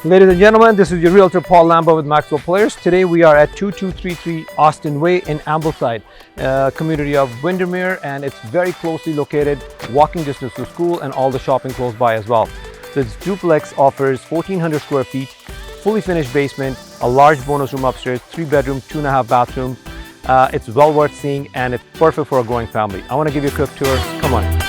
Ladies and gentlemen, this is your realtor Paul Lamba with Maxwell Players. Today we are at 2233 Austin Way in Ambleside, community of Windermere, and it's very closely located, walking distance to school and all the shopping close by as well. This duplex offers 1,400 square feet, fully finished basement, a large bonus room upstairs, 3-bedroom, 2.5 bathrooms. It's well worth seeing and it's perfect for a growing family. I want to give you a quick tour. Come on.